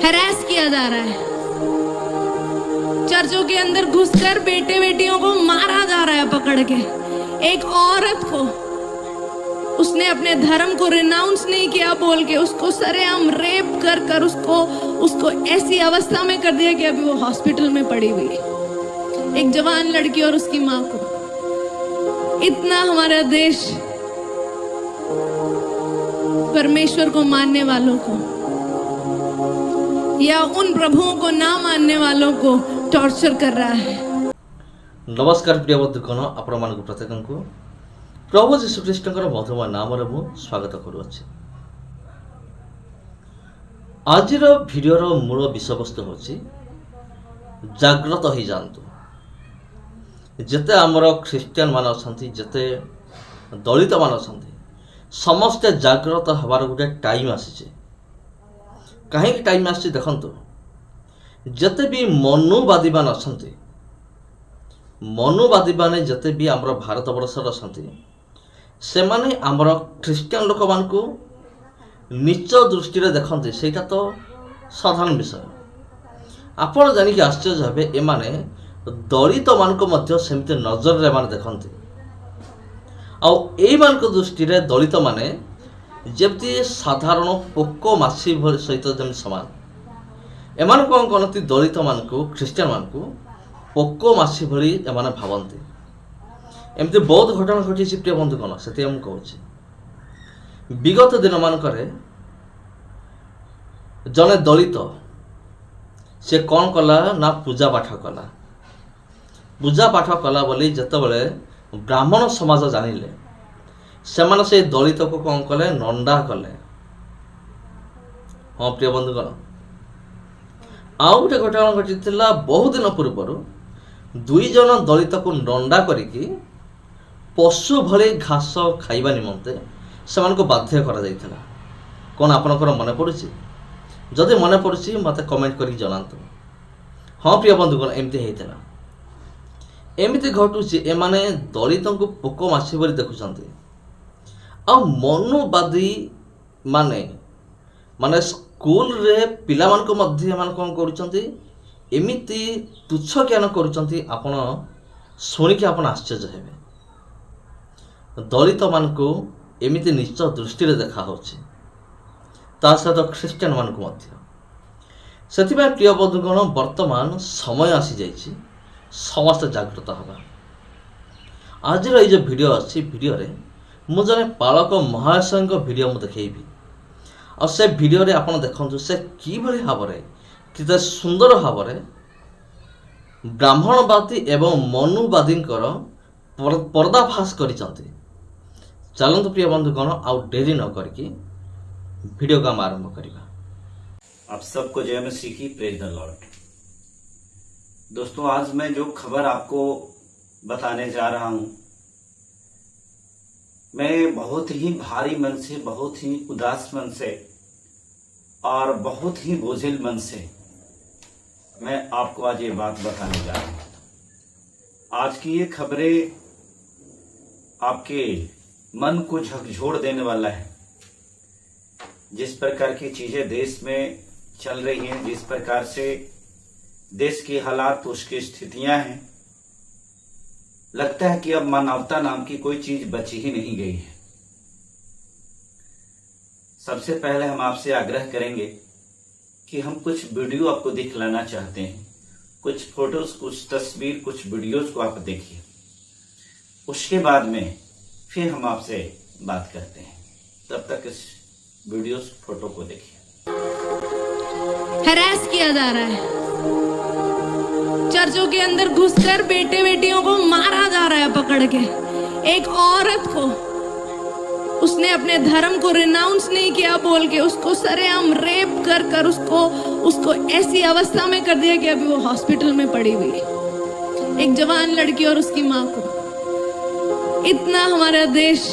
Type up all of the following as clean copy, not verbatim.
Harass किया जा रहा है। चर्चों के अंदर घुसकर बेटे बेटियों को मारा जा रहा है पकड़ के। एक औरत को उसने अपने धर्म को रिनाउंस नहीं किया बोल के उसको सरेआम रेप कर कर उसको ऐसी अवस्था में कर दिया कि अभी वो हॉस्पिटल में पड़ी हुई है। एक जवान लड़की और उसकी मां को। इतना हमारा देश परमेश्वर को मानने वालों को या उन प्रभुओं को ना मानने वालों को टॉर्चर कर रहा है। नमस्कार प्रिय बंधुगण, आपण मानक प्रत्येक को प्रभु जीशु ख्रीष्टर मधुमय नाम मु स्वागत करुअछि। आज भिडियोर मूल विषय वस्तु होछि जागृत हो जातु। जेते आमर ख्रीस्टियन मान अछंती, जेते दलित मान अछंती, समस्ते जागृत हबार गोटे टाइम आसी। कहीं टाइम आसी देखंतु, जेते भी मनुवादी मान अछंती, मनुवादी माने जेते भी आमर भारत वर्षर अछंती, से माने आमर ख्रीस्टियन लोक मान को नीच दृष्टि देखते। सेटा तो साधारण विषय। आपण जानिक आश्चर्य हेबे, एमाने दलित मान को मध्य सेमते नजर रे मान देखते। आउ एई मान को दृष्टि रे दलित माने जेमती साधारण पोको मासी सहित जमी समान। एमान कौन कहती दलित मान को, ख्रीस्टियन मान को पोको मासी भली एमाने भावती। एमती बहुत घटना घटी प्रिय बंधुगण, से कहूँ विगत दिन मानकरे जने दलित से कौन कला ना पूजा पाठ कला। पूजा पाठ कला बोली जितेबाला ब्राह्मण समाज जानिले, से से दलित को कौन कले, नंडा कले। हाँ प्रिय बंधुगण, आउ गोटे घटना घटी बहुत दिन पूर्व दुई जन दलित को नंडा करिकी पशु भले घास खाइबा निमंते सेमान को बाध्य करा जाइथिला। कौन आपनकर मन पड़ुछि? जदि मन पड़ुछि मते कमेंट करी जनातु। हाँ प्रिय बंधुगण, एमती हेइथिला। एमती घटुछि एमाने दलितों को पोको मासी बोली देखुछंती। आ मनुवादी माने माने स्कूल रे पिला मान को मध्य मान कोन करूछंती, एमिति तुच्छ ज्ञान करूछंती। आपण सुनिके आपण आश्चर्य हेबे। दलित मान को एमिति नीच दृष्टि रे देखा होछि, ता सहित ख्रीस्टियन मान को मध्य। सेथिबाय प्रिय बंधुगण, वर्तमान समय आसी जाइछि समस्त जागृत हवा। आज रे जो वीडियो अछि, वीडियो रे मु जने पालक महाशय को वीडियो मु देखैबी। और से वीडियो रे आपण देखंतु से की भली भाबरे किते सुंदर भाबरे ब्राह्मणवादी एवं मनुवादींकर पर्दाफाश करिसंती। चलंतु प्रिय बंधुगण, आउ देरी न करके वीडियो का आरंभ करिबा। आप सबको जय मसीह की, प्रेज द लॉर्ड। दोस्तों, आज मैं जो खबर आपको बताने जा रहा हूं, मैं बहुत ही भारी मन से, बहुत ही उदास मन से और बहुत ही बोझिल मन से मैं आपको आज ये बात बताने जा रहा हूं। आज की ये खबरें आपके मन को झकझोर देने वाला है। जिस प्रकार की चीजें देश में चल रही हैं, जिस प्रकार से देश के हालात, उसकी स्थितियां हैं, लगता है कि अब मानवता नाम की कोई चीज बची ही नहीं गई है। सबसे पहले हम आपसे आग्रह करेंगे कि हम कुछ वीडियो आपको दिखलाना चाहते हैं। कुछ फोटोज, कुछ तस्वीर, कुछ वीडियोज को आप देखिए। उसके बाद में फिर हम आपसे बात करते हैं। तब तक इस वीडियोस, फोटो को देखिए। हैरेस किया जा रहा है। चर्चों के अंदर घुसकर बेटे बेटियों को मारा जा रहा है पकड़ के। एक औरत को उसने अपने धर्म को रिनाउंस नहीं किया बोल के उसको सरेआम रेप कर कर उसको ऐसी अवस्था में कर दिया कि अभी वो हॉस्पिटल में पड़ी हुई है। एक जवान लड़की और उसकी मां को। इतना हमारा देश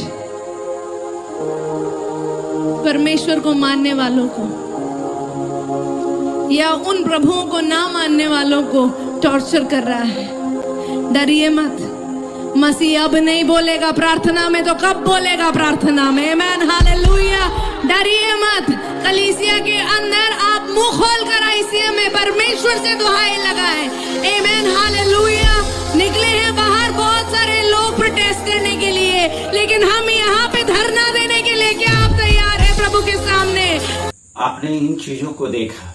परमेश्वर को मानने वालों को या उन प्रभुओं को ना मानने वालों को टॉर्चर कर रहा है। डरिए मत, मसीह अब नहीं बोलेगा प्रार्थना में तो कब बोलेगा प्रार्थना में? आमेन, हालेलुया। डरिए मत। कलीसिया के अंदर आप मुंह खोल कर परमेश्वर से दुहाई लगाए। आमेन, हालेलुया। निकले हैं बाहर बहुत सारे लोग प्रोटेस्ट करने के लिए, लेकिन हम यहाँ पे धरना देने के लिए क्या आप तैयार हैं प्रभु के सामने? आपने इन चीजों को देखा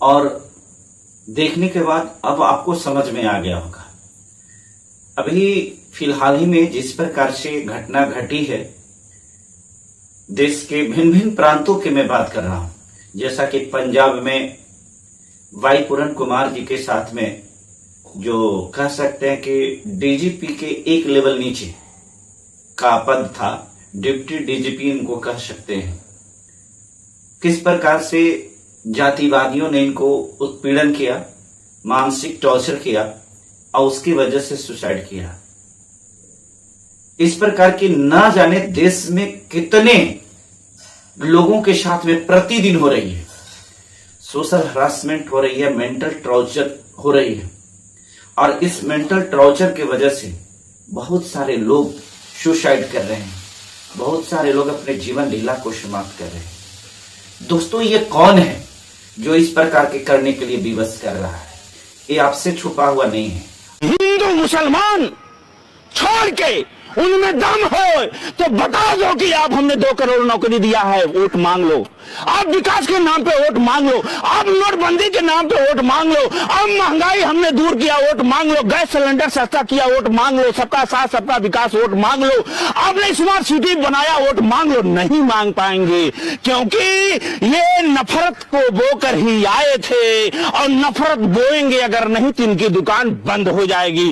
और देखने के बाद अब आपको समझ में आ गया होगा। अभी फिलहाल ही में जिस प्रकार से घटना घटी है, देश के भिन्न भिन्न प्रांतों की मैं बात कर रहा हूं, जैसा कि पंजाब में वाई पूरन कुमार जी के साथ में जो कह सकते हैं कि डीजीपी के एक लेवल नीचे का पद था, डिप्टी डीजीपी इनको कह सकते हैं, किस प्रकार से जातिवादियों ने इनको उत्पीड़न किया, मानसिक टॉर्चर किया और उसकी वजह से सुसाइड किया। इस प्रकार की ना जाने देश में कितने लोगों के साथ में प्रतिदिन हो रही है। सोशल हरासमेंट हो रही है, मेंटल टॉर्चर हो रही है, और इस मेंटल टॉर्चर की वजह से बहुत सारे लोग सुसाइड कर रहे हैं, बहुत सारे लोग अपने जीवन लीला को समाप्त कर रहे हैं। दोस्तों, ये कौन है जो इस प्रकार के करने के लिए विवश कर रहा है? ये आपसे छुपा हुआ नहीं है। हिंदू मुसलमान छोड़ के उनमें दम हो तो बता दो कि आप हमने 2 करोड़ नौकरी दिया है, वोट मांग लो। आप विकास के नाम पे वोट मांग लो, आप नोटबंदी के नाम पे वोट मांग लो, आप महंगाई हमने दूर किया वोट मांग लो, गैस सिलेंडर सस्ता किया वोट मांग लो, सबका साथ सबका विकास वोट मांग लो, आपने स्मार्ट सिटी बनाया वोट मांग लो। नहीं मांग पाएंगे, क्योंकि ये नफरत को बोकर ही आए थे और नफरत बोएंगे अगर नहीं तो इनकी दुकान बंद हो जाएगी।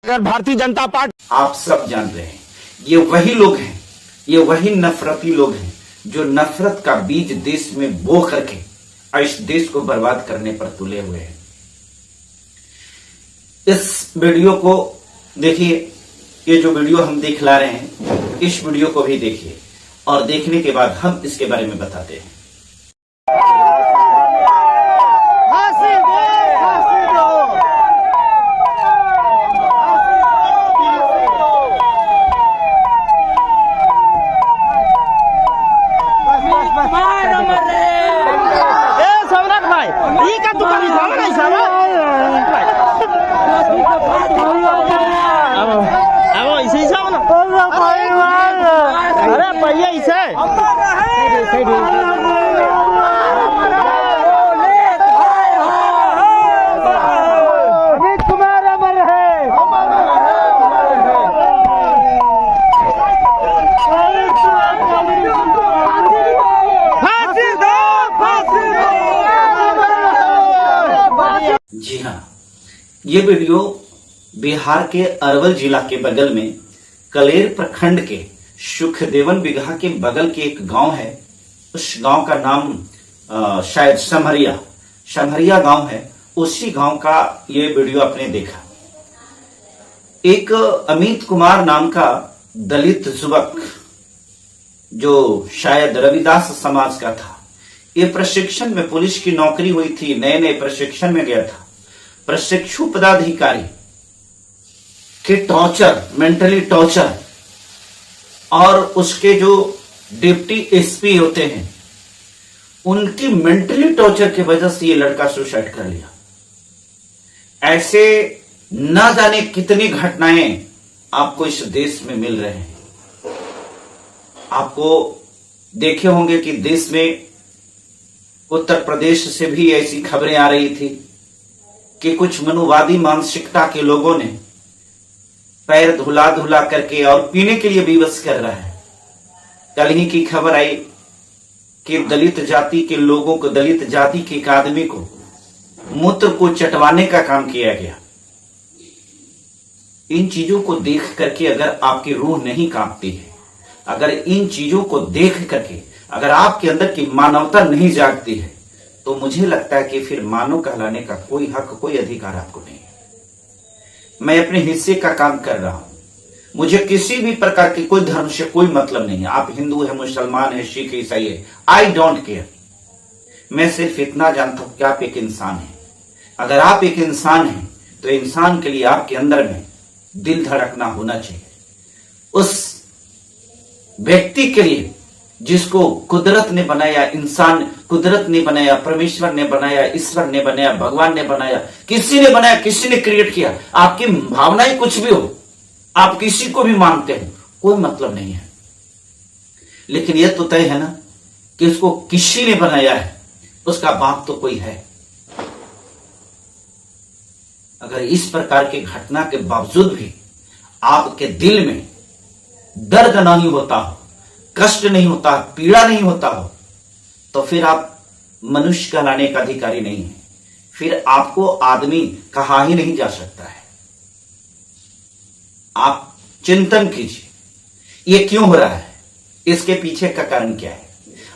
अगर भारतीय जनता पार्टी, आप सब जान रहे हैं, ये वही लोग हैं, ये वही नफरती लोग हैं जो नफरत का बीज देश में बो करके इस देश को बर्बाद करने पर तुले हुए हैं। इस वीडियो को देखिए, ये जो वीडियो हम दिखला रहे हैं, इस वीडियो को भी देखिए और देखने के बाद हम इसके बारे में बताते हैं। जी हाँ, ये वीडियो बिहार के अरवल जिला के बगल में कलेर प्रखंड के सुखदेवन बिगहा के बगल के एक गांव है। उस गांव का नाम शायद समहरिया गांव है। उसी गांव का ये वीडियो आपने देखा। एक अमित कुमार नाम का दलित युवक, जो शायद रविदास समाज का था, ये प्रशिक्षण में, पुलिस की नौकरी हुई थी, नए नए प्रशिक्षण में गया था। प्रशिक्षु पदाधिकारी के टॉर्चर, मेंटली टॉर्चर, और उसके जो डिप्टी एसपी होते हैं उनकी मेंटली टॉर्चर की वजह से ये लड़का सुसाइड कर लिया। ऐसे न जाने कितनी घटनाएं आपको इस देश में मिल रहे हैं। आपको देखे होंगे कि देश में उत्तर प्रदेश से भी ऐसी खबरें आ रही थी कि कुछ मनुवादी मानसिकता के लोगों ने पैर धुला धुला करके और पीने के लिए विवश कर रहा है। कल ही की खबर आई कि दलित जाति के लोगों को, दलित जाति के एक आदमी को मूत्र को चटवाने का काम किया गया। इन चीजों को देख करके अगर आपकी रूह नहीं कांपती है, अगर इन चीजों को देख करके अगर आपके अंदर की मानवता नहीं जागती है, तो मुझे लगता है कि फिर मानव कहलाने का कोई हक, कोई अधिकार आपको नहीं है। मैं अपने हिस्से का काम कर रहा हूं, मुझे किसी भी प्रकार की कोई धर्म से कोई मतलब नहीं है। आप हिंदू है, मुसलमान है, सिख, ईसाई है, आई डोंट केयर। मैं सिर्फ इतना जानता हूं कि आप एक इंसान हैं। अगर आप एक इंसान हैं तो इंसान के लिए आपके अंदर में दिल धड़कना होना चाहिए। उस व्यक्ति के लिए जिसको कुदरत ने बनाया, इंसान कुदरत ने बनाया, परमेश्वर ने बनाया, ईश्वर ने बनाया, भगवान ने बनाया, किसी ने बनाया, किसी ने क्रिएट किया। आपकी भावनाएं कुछ भी हो, आप किसी को भी मानते हो, कोई मतलब नहीं है, लेकिन यह तो तय है ना कि उसको किसी ने बनाया है, उसका बाप तो कोई है। अगर इस प्रकार की घटना के बावजूद भी आपके दिल में दर्द नहीं होता हो, कष्ट नहीं होता, पीड़ा नहीं होता हो, तो फिर आप मनुष्य कहलाने का अधिकारी नहीं है, फिर आपको आदमी कहा ही नहीं जा सकता है। आप चिंतन कीजिए, ये क्यों हो रहा है, इसके पीछे का कारण क्या है।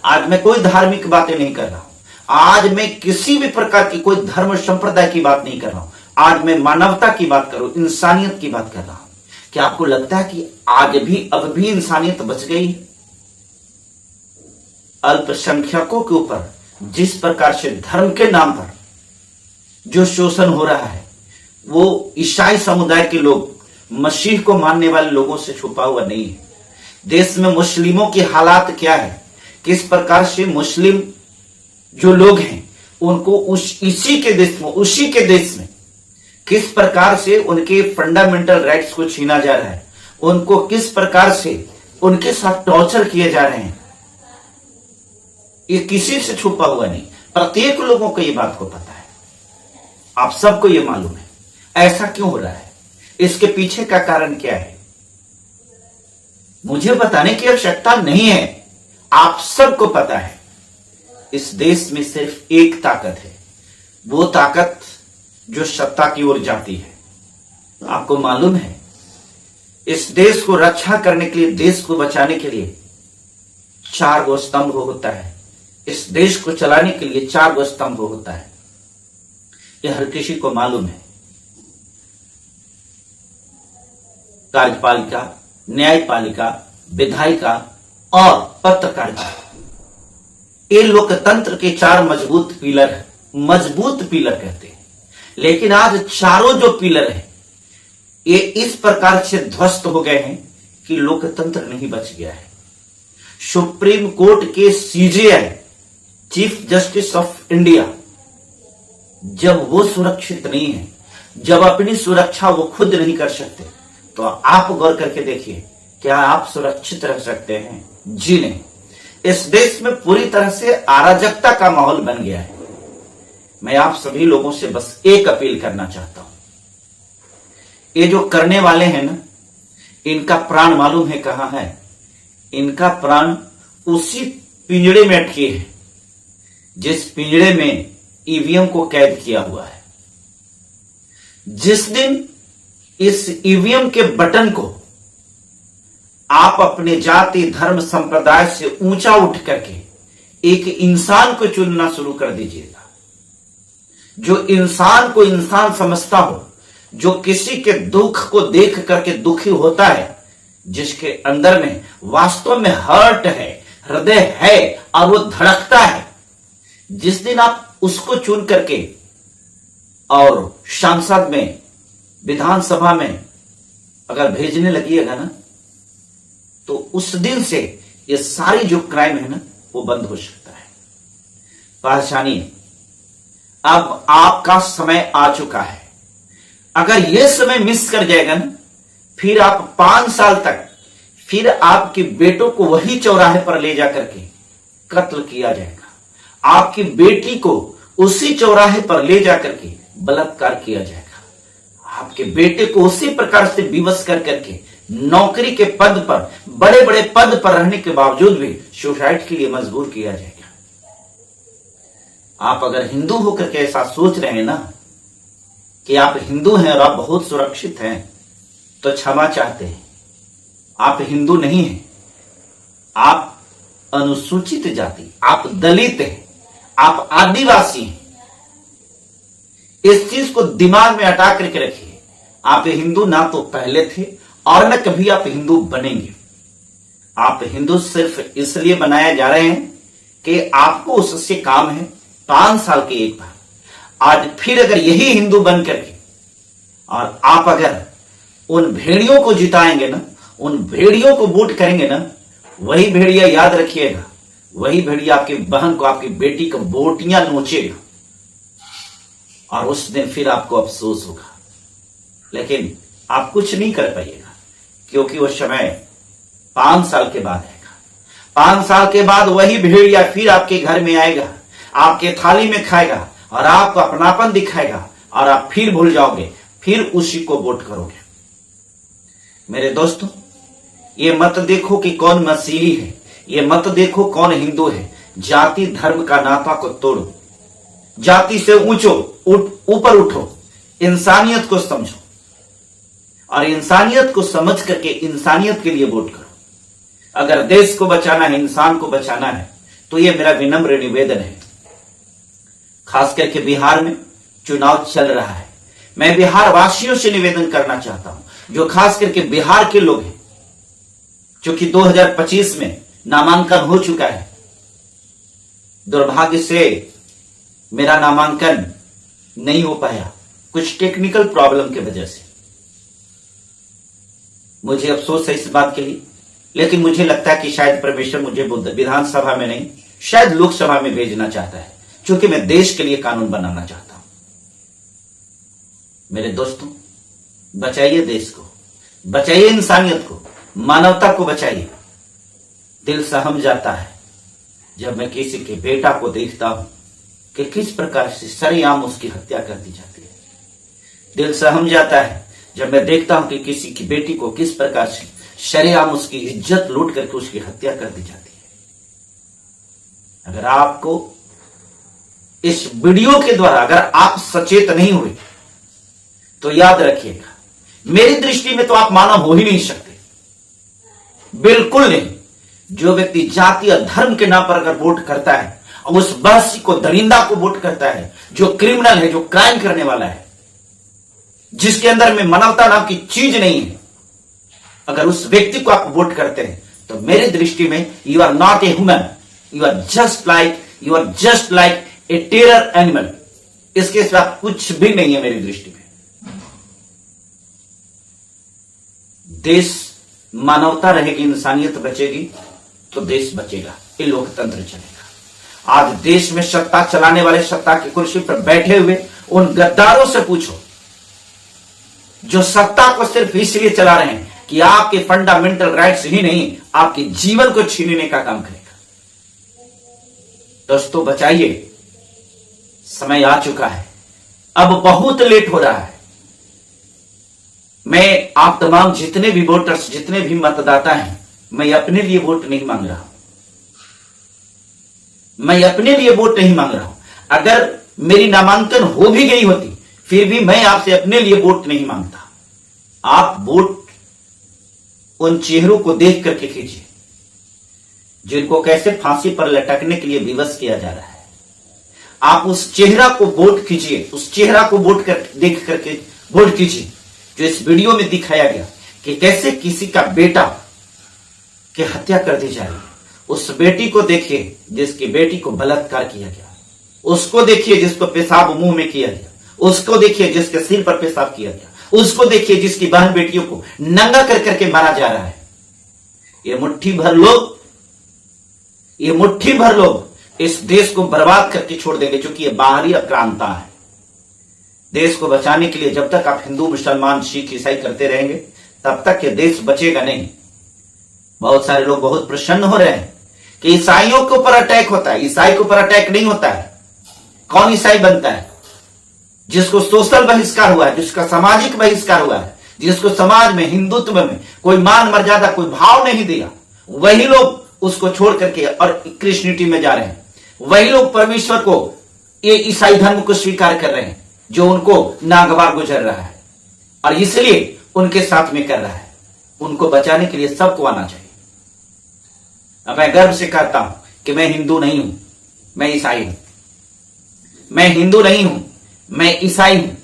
आज मैं कोई धार्मिक बातें नहीं कर रहा हूं, आज मैं किसी भी प्रकार की कोई धर्म संप्रदाय की बात नहीं कर रहा हूं, आज मैं मानवता की बात कर रहा हूं, इंसानियत की बात कर रहा हूं। क्या आपको लगता है कि आज भी अब भी इंसानियत बच गई? अल्पसंख्यकों के ऊपर जिस प्रकार से धर्म के नाम पर जो शोषण हो रहा है, वो ईसाई समुदाय के लोग, मसीह को मानने वाले लोगों से छुपा हुआ नहीं है। देश में मुस्लिमों की हालात क्या है, किस प्रकार से मुस्लिम जो लोग हैं उनको उसी के देश में किस प्रकार से उनके फंडामेंटल राइट्स को छीना जा रहा है, उनको किस प्रकार से उनके साथ टॉर्चर किए जा रहे हैं, ये किसी से छुपा हुआ नहीं, प्रत्येक लोगों को ये बात को पता है, आप सबको ये मालूम है। ऐसा क्यों हो रहा है, इसके पीछे का कारण क्या है, मुझे बताने की आवश्यकता नहीं है, आप सबको पता है। इस देश में सिर्फ एक ताकत है, वो ताकत जो सत्ता की ओर जाती है। आपको मालूम है, इस देश को रक्षा करने के लिए, देश को बचाने के लिए 4 गो स्तंभ होता है, इस देश को चलाने के लिए 4 गो स्तंभ होता है, यह हर किसी को मालूम है। कार्यपालिका, न्यायपालिका, विधायिका और पत्रकारिता, ये लोकतंत्र के 4 मजबूत पिलर कहते हैं। लेकिन आज चारों जो पिलर है ये इस प्रकार से ध्वस्त हो गए हैं कि लोकतंत्र नहीं बच गया है। सुप्रीम कोर्ट के CJI, chief justice of India, जब वो सुरक्षित नहीं है, जब अपनी सुरक्षा वो खुद नहीं कर सकते, तो आप गौर करके देखिए, क्या आप सुरक्षित रह सकते हैं? जी नहीं। इस देश में पूरी तरह से अराजकता का माहौल बन गया है। मैं आप सभी लोगों से बस एक अपील करना चाहता हूं, ये जो करने वाले हैं ना, इनका प्राण मालूम है कहां है? इनका प्राण उसी पिंजड़े में अटके है जिस पिंजड़े में ईवीएम को कैद किया हुआ है। जिस दिन इस ईवीएम के बटन को आप अपने जाति, धर्म, संप्रदाय से ऊंचा उठ करके एक इंसान को चुनना शुरू कर दीजिएगा, जो इंसान को इंसान समझता हो, जो किसी के दुख को देख करके दुखी होता है, जिसके अंदर में वास्तव में हर्ट है, हृदय है और वो धड़कता है, जिस दिन आप उसको चुन करके और सांसद में, विधानसभा में अगर भेजने लगिएगा ना, तो उस दिन से ये सारी जो क्राइम है ना, वो बंद हो सकता है। पहचानिए, अब आपका समय आ चुका है। अगर ये समय मिस कर जाएगा ना, फिर आप 5 साल तक फिर आपके बेटों को वही चौराहे पर ले जाकर के कत्ल किया जाएगा, आपकी बेटी को उसी चौराहे पर ले जाकर के बलात्कार किया जाएगा, आपके बेटे को उसी प्रकार से विवश कर करके नौकरी के पद पर, बड़े बड़े पद पर रहने के बावजूद भी सुसाइड के लिए मजबूर किया जाएगा। आप अगर हिंदू होकर के ऐसा सोच रहे हैं ना कि आप हिंदू हैं और आप बहुत सुरक्षित हैं, तो क्षमा चाहते हैं, आप हिंदू नहीं हैं, आप अनुसूचित जाति, आप दलित हैं, आप आदिवासी हैं। इस चीज को दिमाग में हटा करके रखिए। आप हिंदू ना तो पहले थे और न कभी आप हिंदू बनेंगे। आप हिंदू सिर्फ इसलिए बनाए जा रहे हैं कि आपको उससे काम है 5 साल के एक बार। आज फिर अगर यही हिंदू बन करके और आप अगर उन भेड़ियों को जिताएंगे ना, उन भेड़ियों को वोट करेंगे ना, वही भेड़िया, याद रखिएगा, वही भेड़िया आपकी बहन को, आपकी बेटी को बोटियां नोचेगा और उस दिन फिर आपको अफसोस होगा। लेकिन आप कुछ नहीं कर पाइएगा, क्योंकि वो समय 5 साल के बाद आएगा। 5 साल के बाद वही भेड़िया फिर आपके घर में आएगा, आपके थाली में खाएगा और आपको अपनापन दिखाएगा और आप फिर भूल जाओगे, फिर उसी को वोट करोगे। मेरे दोस्तों, ये मत देखो कि कौन मसीही है, ये मत देखो कौन हिंदू है। जाति धर्म का नाता को तोड़ो, जाति से ऊपर उठो, इंसानियत को समझो और इंसानियत को समझ करके इंसानियत के लिए वोट करो। अगर देश को बचाना है, इंसान को बचाना है, तो ये मेरा विनम्र निवेदन है। खास करके बिहार में चुनाव चल रहा है, मैं बिहार वासियों से निवेदन करना चाहता हूं, जो खास करके बिहार के लोग हैं, क्योंकि 2025 में नामांकन हो चुका है। दुर्भाग्य से मेरा नामांकन नहीं हो पाया, कुछ टेक्निकल प्रॉब्लम की वजह से। मुझे अफसोस है इस बात के लिए, लेकिन मुझे लगता है कि शायद परमेश्वर मुझे विधानसभा में नहीं, शायद लोकसभा में भेजना चाहता है, क्योंकि मैं देश के लिए कानून बनाना चाहता हूं। मेरे दोस्तों, बचाइए देश को, बचाइए इंसानियत को, मानवता को बचाइए। दिल सहम जाता है जब मैं किसी के बेटा को देखता हूं कि किस प्रकार से सरेआम उसकी हत्या कर दी जाती है। दिल सहम जाता है जब मैं देखता हूं कि किसी की बेटी को किस प्रकार से सरेआम उसकी इज्जत लूट करके उसकी हत्या कर दी जाती है। अगर आपको इस वीडियो के द्वारा अगर आप सचेत नहीं हुए तो याद रखिएगा, मेरी दृष्टि में तो आप मानव हो ही नहीं सकते, बिल्कुल नहीं। जो व्यक्ति जाति और धर्म के नाम पर अगर वोट करता है और उस बहसी को, दरिंदा को वोट करता है, जो क्रिमिनल है, जो क्राइम करने वाला है, जिसके अंदर में मानवता नाम की चीज नहीं है, अगर उस व्यक्ति को आप वोट करते हैं तो मेरी दृष्टि में you are not a human, you are just like a terror animal. इसके सिवा कुछ भी नहीं है मेरी दृष्टि में। देश, मानवता रहेगी, इंसानियत बचेगी तो देश बचेगा, ये लोकतंत्र चलेगा। आज देश में सत्ता चलाने वाले, सत्ता की कुर्सी पर बैठे हुए उन गद्दारों से पूछो जो सत्ता को सिर्फ इसलिए चला रहे हैं कि आपके फंडामेंटल राइट्स ही नहीं, आपके जीवन को छीनने का काम करेगा। दोस्तों, बचाइए, समय आ चुका है, अब बहुत लेट हो रहा है। मैं आप तमाम जितने भी वोटर्स, जितने भी मतदाता हैं, मैं अपने लिए वोट नहीं मांग रहा हूं, मैं अपने लिए वोट नहीं मांग रहा हूं। अगर मेरी नामांकन हो भी गई होती फिर भी मैं आपसे अपने लिए वोट नहीं मांगता। आप वोट उन चेहरों को देख करके कीजिए जिनको कैसे फांसी पर लटकने के लिए विवश किया जा रहा है। आप उस चेहरा को वोट कीजिए, उस चेहरा को देख करके वोट कीजिए जो इस वीडियो में दिखाया गया कि कैसे किसी का बेटा की हत्या कर दी जा रही है। उस बेटी को देखिए जिसकी बेटी को बलात्कार किया गया, उसको देखिए जिसको पेशाब मुंह में किया गया, उसको देखिए जिसके सिर पर पेशाब किया गया, उसको देखिए जिसकी बहन बेटियों को नंगा कर करके मारा जा रहा है। ये मुट्ठी भर लोग इस देश को बर्बाद करके छोड़ देंगे, क्योंकि ये बाहरी आक्रांता है। देश को बचाने के लिए जब तक आप हिंदू, मुसलमान, सिख, ईसाई करते रहेंगे तब तक ये देश बचेगा नहीं। बहुत सारे लोग बहुत प्रसन्न हो रहे हैं कि ईसाइयों के ऊपर अटैक होता है। ईसाई के ऊपर अटैक नहीं होता है। कौन ईसाई बनता है? जिसको सोशल बहिष्कार हुआ है, जिसका सामाजिक बहिष्कार हुआ है, जिसको समाज में, हिंदुत्व में कोई मान मर्यादा, कोई भाव नहीं दिया, वही लोग उसको छोड़ करके और क्रिश्चियनिटी में जा रहे हैं। वही लोग परमेश्वर को, ये ईसाई धर्म को स्वीकार कर रहे हैं जो उनको नागवार गुजर रहा है और इसलिए उनके साथ में कर रहा है। उनको बचाने के लिए सबको आना चाहिए। अब मैं गर्व से कहता हूं कि मैं हिंदू नहीं हूं, मैं ईसाई हूं। मैं हिंदू नहीं हूं, मैं ईसाई हूं,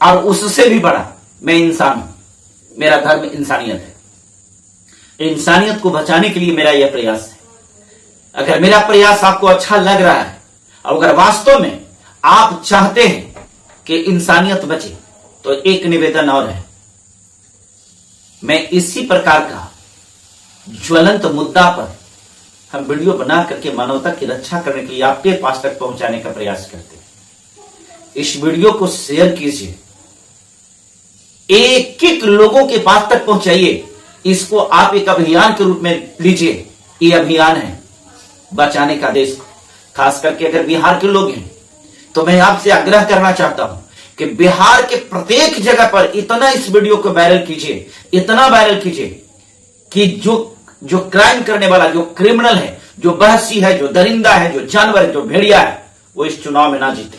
और उससे भी बड़ा मैं इंसान हूं। मेरा धर्म इंसानियत है। इंसानियत को बचाने के लिए मेरा यह प्रयास है। अगर मेरा प्रयास आपको अच्छा लग रहा है और अगर वास्तव में आप चाहते हैं कि इंसानियत बचे, तो एक निवेदन और है। मैं इसी प्रकार का ज्वलंत मुद्दा पर हम वीडियो बना करके मानवता की रक्षा करने के लिए आपके पास तक पहुंचाने का प्रयास करते हैं। इस वीडियो को शेयर कीजिए, एक एक लोगों के पास तक पहुंचाइए। इसको आप एक अभियान के रूप में लीजिए। ये अभियान है बचाने का देश को। खास करके अगर बिहार के लोग हैं तो मैं आपसे आग्रह करना चाहता हूं कि बिहार के प्रत्येक जगह पर इतना इस वीडियो को वायरल कीजिए, इतना वायरल कीजिए कि जो क्राइम करने वाला, जो क्रिमिनल है, जो बहसी है, जो दरिंदा है, जो जानवर है, जो भेड़िया है, वो इस चुनाव में ना जीते।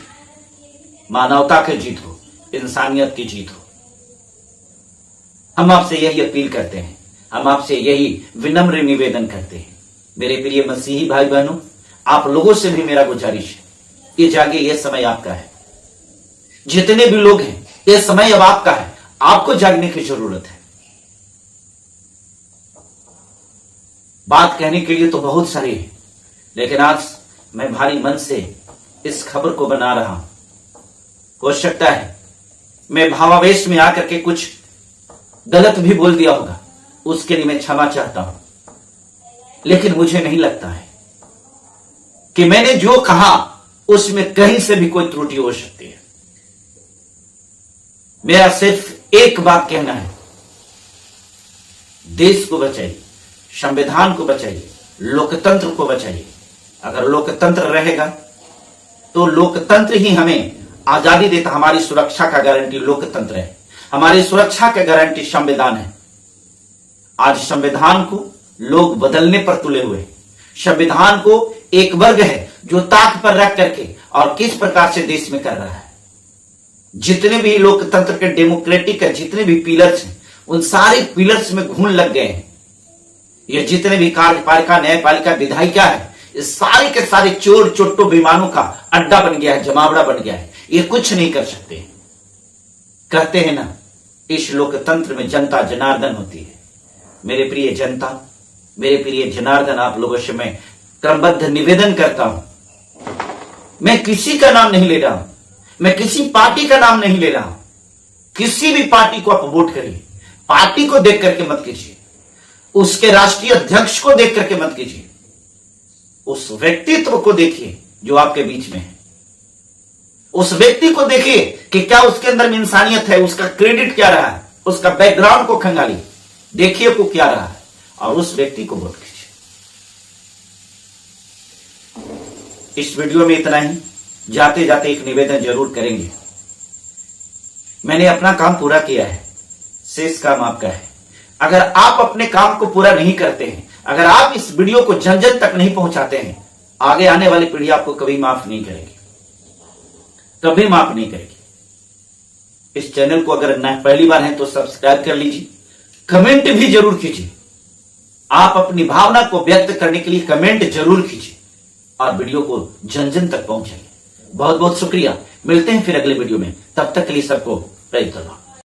मानवता की जीत हो, इंसानियत की जीत हो। हम आपसे यही अपील करते हैं, हम आपसे यही विनम्र निवेदन करते हैं। मेरे प्रिय मसीही भाई बहनों, आप लोगों से भी मेरा गुजारिश है, ये जागे, ये समय आपका है। जितने भी लोग हैं, ये समय अब आपका है, आपको जागने की जरूरत है। बात कहने के लिए तो बहुत सारी है, लेकिन आज मैं भारी मन से इस खबर को बना रहा हूं। हो सकता है मैं भावावेश में आकर के कुछ गलत भी बोल दिया होगा, उसके लिए मैं क्षमा चाहता हूं। लेकिन मुझे नहीं लगता है कि मैंने जो कहा उसमें कहीं से भी कोई त्रुटि हो सकती है। मेरा सिर्फ एक बात कहना है, देश को बचाइए, संविधान को बचाइए, लोकतंत्र को बचाइए। अगर लोकतंत्र रहेगा तो लोकतंत्र ही हमें आजादी देता। हमारी सुरक्षा का गारंटी लोकतंत्र है, हमारी सुरक्षा का गारंटी संविधान है। आज संविधान को लोग बदलने पर तुले हुए हैं। संविधान को एक वर्ग है जो ताक पर रख करके और किस प्रकार से देश में कर रहा है। जितने भी लोकतंत्र के, डेमोक्रेटिक के जितने भी पिलर्स हैं, उन सारे पिलर्स में घून लग गए हैं। ये जितने भी कार्यपालिका, न्यायपालिका, विधायिका है, ये सारे के सारे चोर चोट्टो विमानों का अड्डा बन गया है, जमावड़ा बन गया है। ये कुछ नहीं कर सकते। कहते हैं ना, इस लोकतंत्र में जनता जनार्दन होती है। मेरे प्रिय जनता, मेरे प्रिय जनार्दन, आप लोगों से मैं क्रमबद्ध निवेदन करता हूं। मैं किसी का नाम नहीं ले रहा हूं, मैं किसी पार्टी का नाम नहीं ले रहा हूं। किसी भी पार्टी को आप वोट करिए, पार्टी को देख करके मत कीजिए, उसके राष्ट्रीय अध्यक्ष को देख करके मत कीजिए। उस व्यक्तित्व को देखिए जो आपके बीच में है। उस व्यक्ति को देखिए कि क्या उसके अंदर में इंसानियत है, उसका क्रेडिट क्या रहा है, उसका बैकग्राउंड को खंगालिए, देखिए को क्या रहा है और उस व्यक्ति को वोट कीजिए। इस वीडियो में इतना ही। जाते जाते एक निवेदन जरूर करेंगे। मैंने अपना काम पूरा किया है, शेष काम आपका है। अगर आप अपने काम को पूरा नहीं करते हैं, अगर आप इस वीडियो को जन जन तक नहीं पहुंचाते हैं, आगे आने वाली पीढ़ी आपको कभी माफ नहीं करेगी, कभी माफ नहीं करेगी। इस चैनल को अगर न पहली बार है तो सब्सक्राइब कर लीजिए, कमेंट भी जरूर कीजिए। आप अपनी भावना को व्यक्त करने के लिए कमेंट जरूर कीजिए और वीडियो को जन जन तक पहुंचाइए। बहुत बहुत शुक्रिया। मिलते हैं फिर अगले वीडियो में, तब तक के लिए सबको प्रेरित करना।